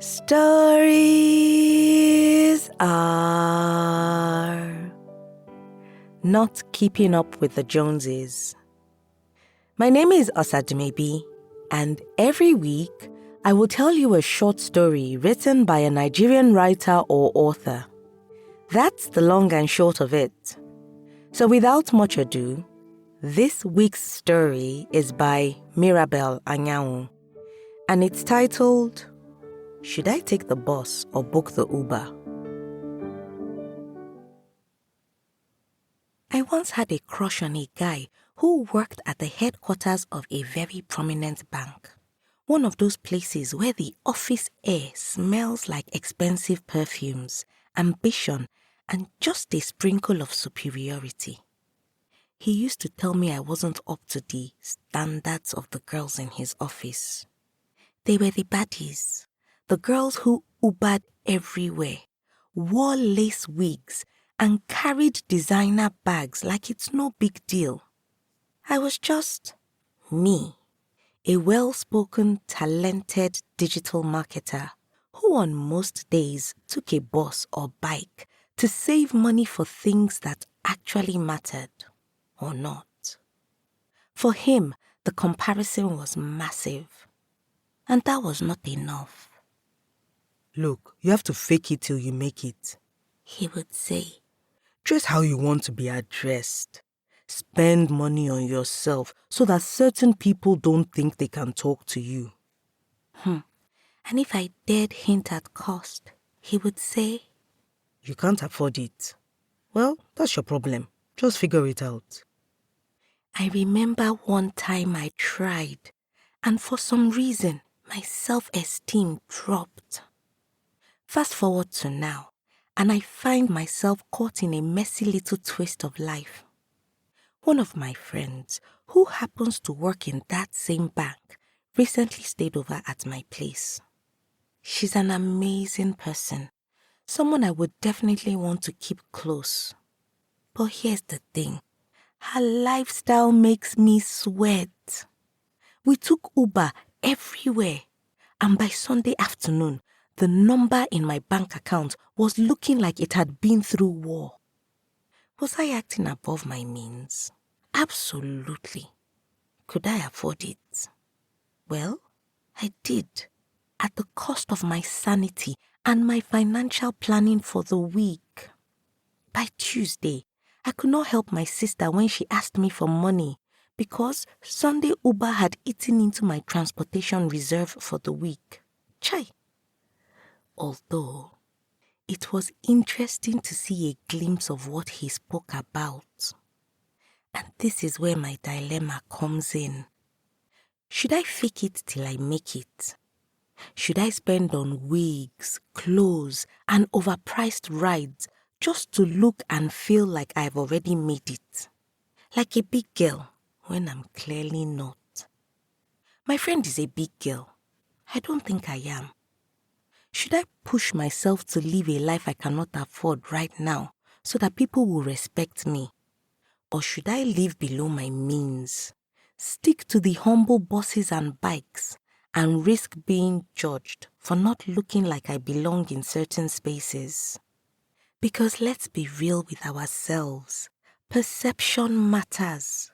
Stories are not keeping up with the Joneses. My name is Osadumebi, and every week I will tell you a short story written by a Nigerian writer or author. That's the long and short of it. So without much ado, this week's story is by Mirabel Anyanwu, and it's titled, "Should I take the bus or book the Uber?" I once had a crush on a guy who worked at the headquarters of a very prominent bank. One of those places where the office air smells like expensive perfumes, ambition, and just a sprinkle of superiority. He used to tell me I wasn't up to the standards of the girls in his office. They were the baddies, the girls who Ubered everywhere, wore lace wigs, and carried designer bags like it's no big deal. I was just me, a well-spoken, talented digital marketer who on most days took a bus or bike to save money for things that actually mattered, or not. For him, the comparison was massive, and that was not enough. "Look, you have to fake it till you make it," he would say. "Dress how you want to be addressed. Spend money on yourself so that certain people don't think they can talk to you." And if I dared hint at cost, he would say, "You can't afford it. Well, that's your problem. Just figure it out." I remember one time I tried, and for some reason, my self-esteem dropped. Fast forward to now, and I find myself caught in a messy little twist of life. One of my friends, who happens to work in that same bank, recently stayed over at my place. She's an amazing person, someone I would definitely want to keep close. But here's the thing. Her lifestyle makes me sweat. We took Uber everywhere, and by Sunday afternoon, the number in my bank account was looking like it had been through war. Was I acting above my means? Absolutely. Could I afford it? Well, I did, at the cost of my sanity and my financial planning for the week. By Tuesday, I could not help my sister when she asked me for money because Sunday Uber had eaten into my transportation reserve for the week. Chai! Although, it was interesting to see a glimpse of what he spoke about. And this is where my dilemma comes in. Should I fake it till I make it? Should I spend on wigs, clothes, and overpriced rides just to look and feel like I've already made it? Like a big girl, when I'm clearly not. My friend is a big girl. I don't think I am. Should I push myself to live a life I cannot afford right now so that people will respect me? Or should I live below my means, stick to the humble buses and bikes, and risk being judged for not looking like I belong in certain spaces? Because let's be real with ourselves. Perception matters.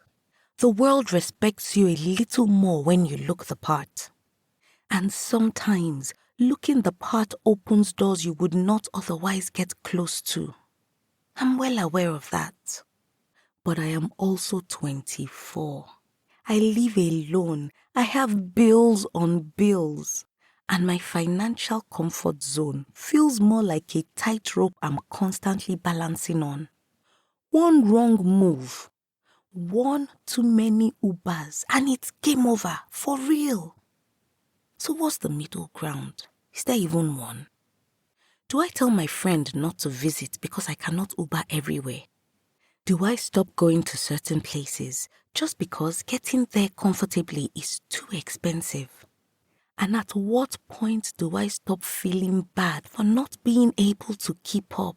The world respects you a little more when you look the part. And sometimes looking the part opens doors you would not otherwise get close to. I'm well aware of that. But I am also 24. I live alone. I have bills on bills. And my financial comfort zone feels more like a tightrope I'm constantly balancing on. One wrong move, one too many Ubers, and it's game over, for real. So what's the middle ground? Is there even one? Do I tell my friend not to visit because I cannot Uber everywhere? Do I stop going to certain places just because getting there comfortably is too expensive? And at what point do I stop feeling bad for not being able to keep up?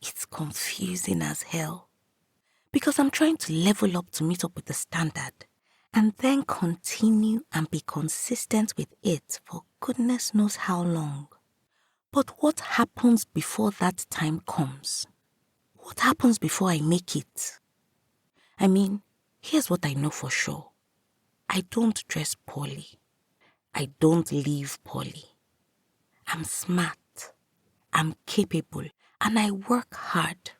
It's confusing as hell. Because I'm trying to level up to meet up with the standard and then continue and be consistent with it for goodness knows how long. But what happens before that time comes? What happens before I make it? I mean, here's what I know for sure. I don't dress poorly. I don't live poorly. I'm smart. I'm capable. And I work hard.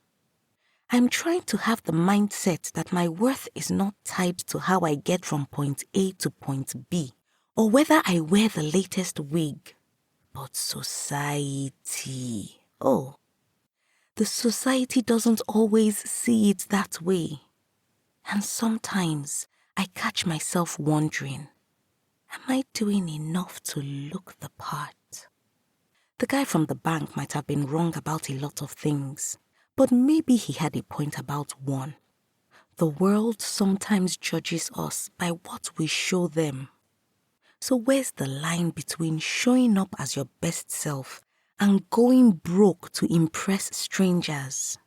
I'm trying to have the mindset that my worth is not tied to how I get from point A to point B, or whether I wear the latest wig. But society, the society doesn't always see it that way. And sometimes I catch myself wondering, am I doing enough to look the part? The guy from the bank might have been wrong about a lot of things, but maybe he had a point about one. The world sometimes judges us by what we show them. So where's the line between showing up as your best self and going broke to impress strangers?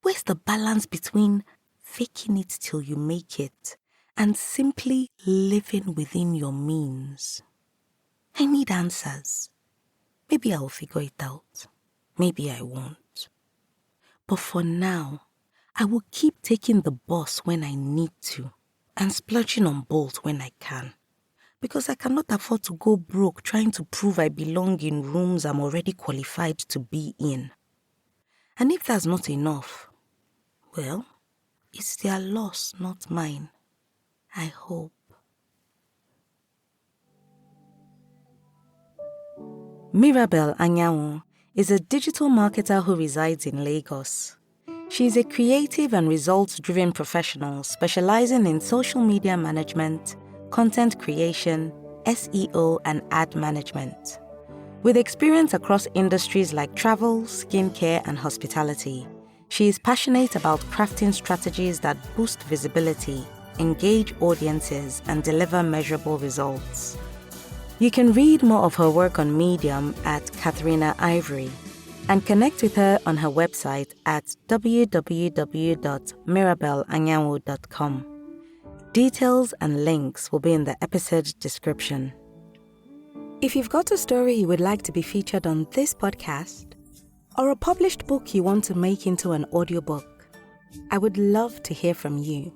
Where's the balance between faking it till you make it and simply living within your means? I need answers. Maybe I'll figure it out. Maybe I won't. But for now, I will keep taking the bus when I need to and splurging on Bolt when I can. Because I cannot afford to go broke trying to prove I belong in rooms I'm already qualified to be in. And if that's not enough, well, it's their loss, not mine. I hope. Mirabel Anyanwu is a digital marketer who resides in Lagos. She is a creative and results-driven professional specializing in social media management, content creation, SEO, and ad management. With experience across industries like travel, skincare, and hospitality, she is passionate about crafting strategies that boost visibility, engage audiences, and deliver measurable results. You can read more of her work on Medium at Katharina Ivory and connect with her on her website at www.mirabelanyanwu.com. Details and links will be in the episode description. If you've got a story you would like to be featured on this podcast, or a published book you want to make into an audiobook, I would love to hear from you.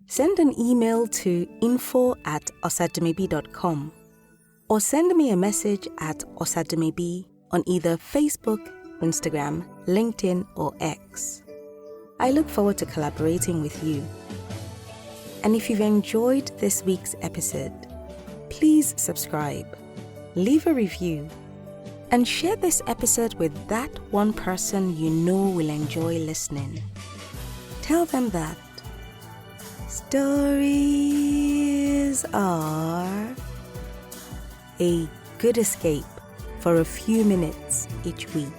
Send an email to info@osadumebi.com or send me a message at Osadumebi on either Facebook, Instagram, LinkedIn, or X. I look forward to collaborating with you. And if you've enjoyed this week's episode, please subscribe, leave a review, and share this episode with that one person you know will enjoy listening. Tell them that stories are a good escape for a few minutes each week.